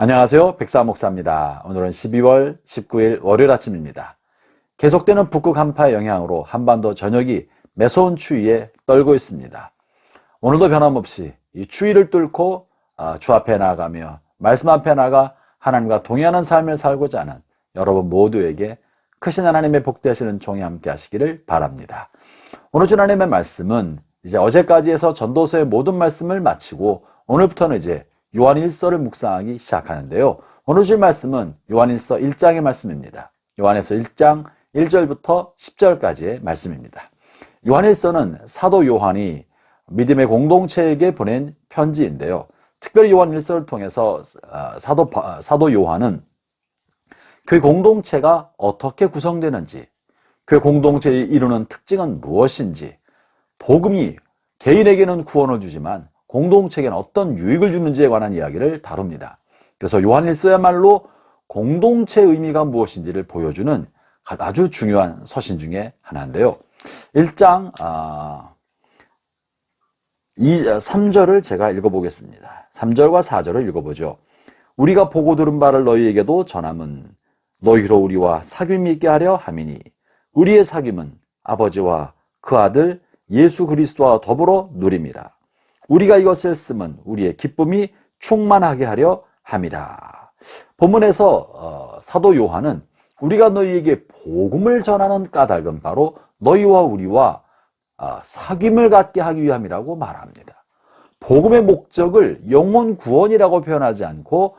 안녕하세요. 백사 목사입니다. 오늘은 12월 19일 월요일 아침입니다. 계속되는 북극 한파의 영향으로 한반도 전역이 매서운 추위에 떨고 있습니다. 오늘도 변함없이 이 추위를 뚫고 주 앞에 나아가며 말씀 앞에 나가 하나님과 동행하는 삶을 살고자 하는 여러분 모두에게 크신 하나님의 복되시는 종이 함께 하시기를 바랍니다. 오늘 주 하나님의 말씀은 이제 어제까지 해서 전도서의 모든 말씀을 마치고 오늘부터는 이제 요한일서를 묵상하기 시작하는데요. 오늘 줄 말씀은 요한일서 1장의 말씀입니다. 요한일서 1장 1절부터 10절까지의 말씀입니다. 요한일서는 사도 요한이 믿음의 공동체에게 보낸 편지인데요. 특별히 요한일서를 통해서 사도 요한은 교회 공동체가 어떻게 구성되는지, 교회 공동체를 이루는 특징은 무엇인지, 복음이 개인에게는 구원을 주지만 공동체에게는 어떤 유익을 주는지에 관한 이야기를 다룹니다. 그래서 요한일서야말로 공동체의 의미가 무엇인지를 보여주는 아주 중요한 서신 중에 하나인데요. 1장 3절을 제가 읽어보겠습니다. 3절과 4절을 읽어보죠. 우리가 보고 들은 바를 너희에게도 전함은 너희로 우리와 사귐이 있게 하려 함이니 우리의 사귐은 아버지와 그 아들 예수 그리스도와 더불어 누림이라. 우리가 이것을 쓰면 우리의 기쁨이 충만하게 하려 함이라. 본문에서 사도 요한은 우리가 너희에게 복음을 전하는 까닭은 바로 너희와 우리와 사귐을 갖게 하기 위함이라고 말합니다. 복음의 목적을 영혼 구원이라고 표현하지 않고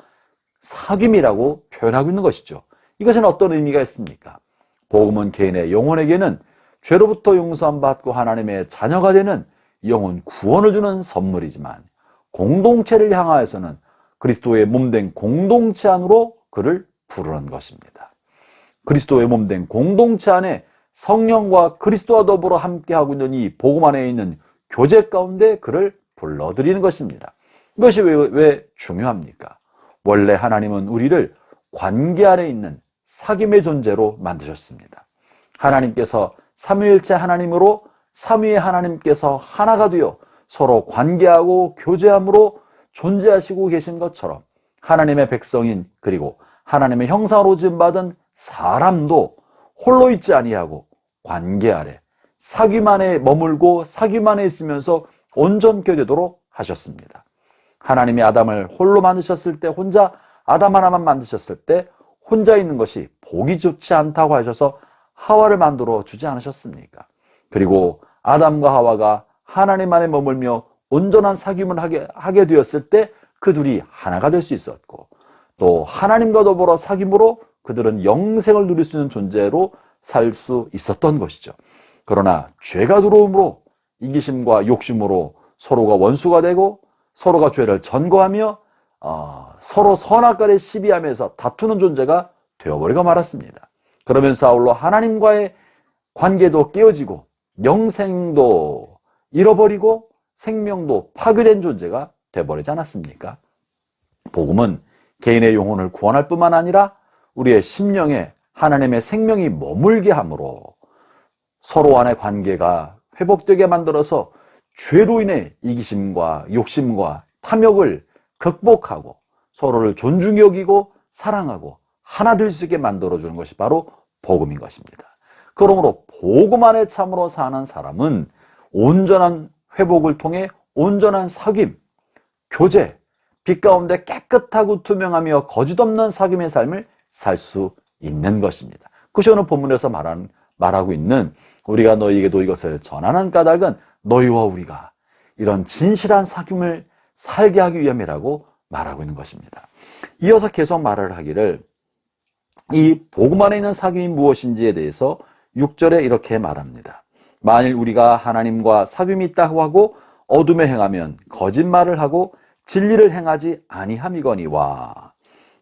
사귐이라고 표현하고 있는 것이죠. 이것은 어떤 의미가 있습니까? 복음은 개인의 영혼에게는 죄로부터 용서함 받고 하나님의 자녀가 되는 영혼 구원을 주는 선물이지만 공동체를 향하여서는 그리스도의 몸된 공동체 안으로 그를 부르는 것입니다. 그리스도의 몸된 공동체 안에 성령과 그리스도와 더불어 함께하고 있는 이 복음 안에 있는 교제 가운데 그를 불러들이는 것입니다. 이것이 왜 중요합니까? 원래 하나님은 우리를 관계 안에 있는 사귐의 존재로 만드셨습니다. 하나님께서 삼위일체 하나님으로 삼위의 하나님께서 하나가 되어 서로 관계하고 교제함으로 존재하시고 계신 것처럼 하나님의 백성인 그리고 하나님의 형상으로 지음받은 사람도 홀로 있지 아니하고 관계 아래 사귐 안에 머물고 사귐 안에 있으면서 온전케 되도록 하셨습니다. 하나님이 아담을 홀로 만드셨을 때 혼자 아담 하나만 만드셨을 때 혼자 있는 것이 보기 좋지 않다고 하셔서 하와를 만들어 주지 않으셨습니까? 그리고 아담과 하와가 하나님 안에 머물며 온전한 사귐을 하게 되었을 때 그 둘이 하나가 될 수 있었고 또 하나님과 더불어 사귐으로 그들은 영생을 누릴 수 있는 존재로 살 수 있었던 것이죠. 그러나 죄가 들어옴으로 이기심과 욕심으로 서로가 원수가 되고 서로가 죄를 전거하며 서로 선악과를 시비하면서 다투는 존재가 되어버리고 말았습니다. 그러면서 아울러 하나님과의 관계도 깨어지고 영생도 잃어버리고 생명도 파괴된 존재가 되어버리지 않았습니까? 복음은 개인의 영혼을 구원할 뿐만 아니라 우리의 심령에 하나님의 생명이 머물게 함으로 서로 간의 관계가 회복되게 만들어서 죄로 인해 이기심과 욕심과 탐욕을 극복하고 서로를 존중히 여기고 사랑하고 하나 될 수 있게 만들어주는 것이 바로 복음인 것입니다. 그러므로 복음 안에 참으로 사는 사람은 온전한 회복을 통해 온전한 사귐, 교제, 빛 가운데 깨끗하고 투명하며 거짓 없는 사귐의 삶을 살 수 있는 것입니다. 그것이 오늘 본문에서 말하고 있는 우리가 너희에게도 이것을 전하는 까닭은 너희와 우리가 이런 진실한 사귐을 살게 하기 위함이라고 말하고 있는 것입니다. 이어서 계속 말을 하기를 이 복음 안에 있는 사귐이 무엇인지에 대해서 6절에 이렇게 말합니다. 만일 우리가 하나님과 사귐이 있다고 하고 어둠에 행하면 거짓말을 하고 진리를 행하지 아니함이거니와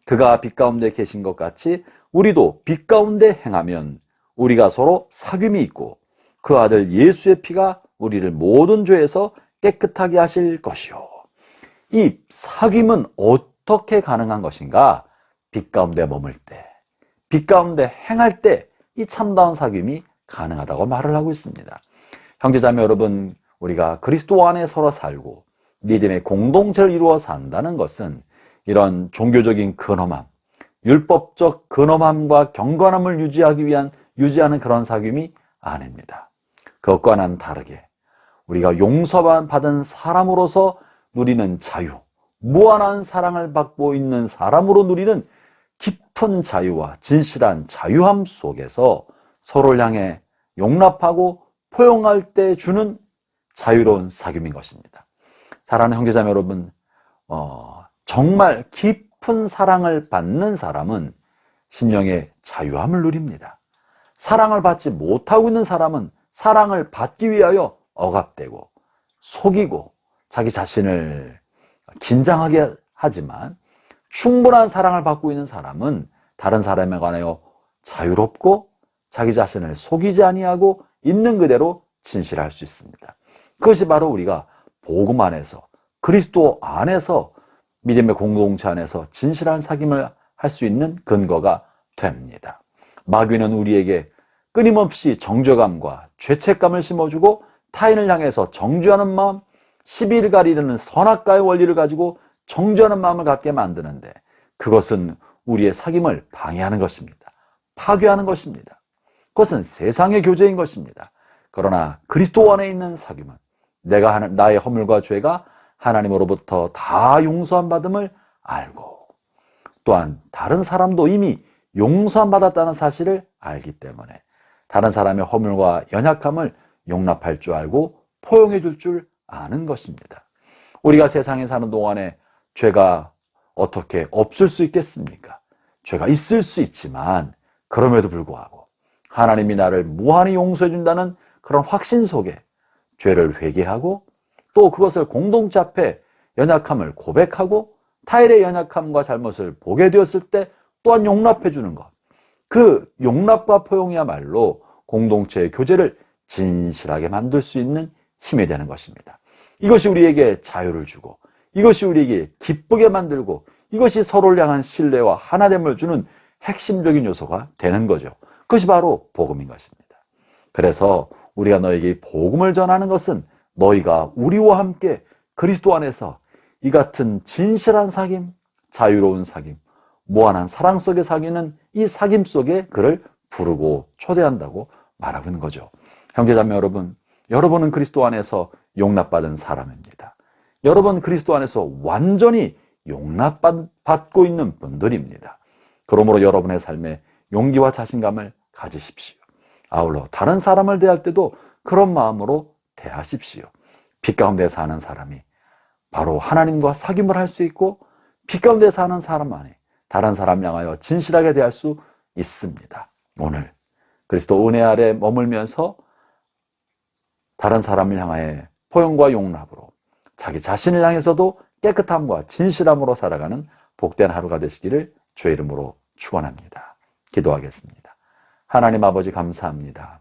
그가 빛 가운데 계신 것 같이 우리도 빛 가운데 행하면 우리가 서로 사귐이 있고 그 아들 예수의 피가 우리를 모든 죄에서 깨끗하게 하실 것이요. 이 사귐은 어떻게 가능한 것인가? 빛 가운데 머물 때, 빛 가운데 행할 때 이 참다운 사귐이 가능하다고 말을 하고 있습니다. 형제자매 여러분, 우리가 그리스도 안에 서로 살고 믿음의 공동체를 이루어 산다는 것은 이런 종교적인 근엄함, 율법적 근엄함과 경건함을 유지하는 그런 사귐이 아닙니다. 그것과는 다르게 우리가 용서받은 사람으로서 누리는 자유, 무한한 사랑을 받고 있는 사람으로 누리는 깊은 자유와 진실한 자유함 속에서 서로를 향해 용납하고 포용할 때 주는 자유로운 사귐인 것입니다. 사랑하는 형제자매 여러분, 정말 깊은 사랑을 받는 사람은 심령의 자유함을 누립니다. 사랑을 받지 못하고 있는 사람은 사랑을 받기 위하여 억압되고 속이고 자기 자신을 긴장하게 하지만, 충분한 사랑을 받고 있는 사람은 다른 사람에 관하여 자유롭고 자기 자신을 속이지 아니하고 있는 그대로 진실할 수 있습니다. 그것이 바로 우리가 복음 안에서, 그리스도 안에서, 믿음의 공동체 안에서 진실한 사귐을 할 수 있는 근거가 됩니다. 마귀는 우리에게 끊임없이 정죄감과 죄책감을 심어주고 타인을 향해서 정죄하는 마음, 시비를 가리려는 선악과의 원리를 가지고 정죄하는 마음을 갖게 만드는데, 그것은 우리의 사귐을 방해하는 것입니다. 파괴하는 것입니다. 그것은 세상의 교제인 것입니다. 그러나 그리스도 안에 있는 사귐은 나의 허물과 죄가 하나님으로부터 다 용서함 받음을 알고, 또한 다른 사람도 이미 용서함 받았다는 사실을 알기 때문에 다른 사람의 허물과 연약함을 용납할 줄 알고 포용해 줄 줄 아는 것입니다. 우리가 세상에 사는 동안에 죄가 어떻게 없을 수 있겠습니까? 죄가 있을 수 있지만, 그럼에도 불구하고 하나님이 나를 무한히 용서해 준다는 그런 확신 속에 죄를 회개하고, 또 그것을 공동체 앞에 연약함을 고백하고 타인의 연약함과 잘못을 보게 되었을 때 또한 용납해 주는 것, 그 용납과 포용이야말로 공동체의 교제를 진실하게 만들 수 있는 힘이 되는 것입니다. 이것이 우리에게 자유를 주고, 이것이 우리에게 기쁘게 만들고, 이것이 서로를 향한 신뢰와 하나됨을 주는 핵심적인 요소가 되는 거죠. 그것이 바로 복음인 것입니다. 그래서 우리가 너에게 복음을 전하는 것은 너희가 우리와 함께 그리스도 안에서 이 같은 진실한 사귐, 자유로운 사귐, 무한한 사랑 속에 사귀는 이 사귐 속에 그를 부르고 초대한다고 말하고 있는 거죠. 형제자매 여러분, 여러분은 그리스도 안에서 용납받은 사람입니다. 여러분 그리스도 안에서 완전히 용납받고 있는 분들입니다. 그러므로 여러분의 삶에 용기와 자신감을 가지십시오. 아울러 다른 사람을 대할 때도 그런 마음으로 대하십시오. 빛 가운데 사는 사람이 바로 하나님과 사귐을 할 수 있고, 빛 가운데 사는 사람 안에 다른 사람 향하여 진실하게 대할 수 있습니다. 오늘 그리스도 은혜 아래 머물면서 다른 사람을 향하여 포용과 용납으로, 자기 자신을 향해서도 깨끗함과 진실함으로 살아가는 복된 하루가 되시기를 주의 이름으로 축원합니다. 기도하겠습니다. 하나님 아버지 감사합니다.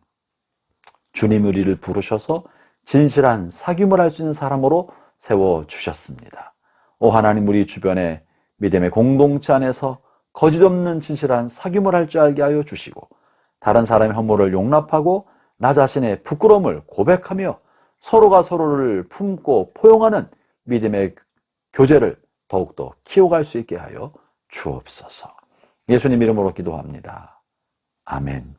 주님 우리를 부르셔서 진실한 사귐을 할 수 있는 사람으로 세워주셨습니다. 오 하나님, 우리 주변에 믿음의 공동체 안에서 거짓없는 진실한 사귐을 할 줄 알게 하여 주시고, 다른 사람의 허물을 용납하고 나 자신의 부끄러움을 고백하며 서로가 서로를 품고 포용하는 믿음의 교제를 더욱더 키워갈 수 있게 하여 주옵소서. 예수님 이름으로 기도합니다. 아멘.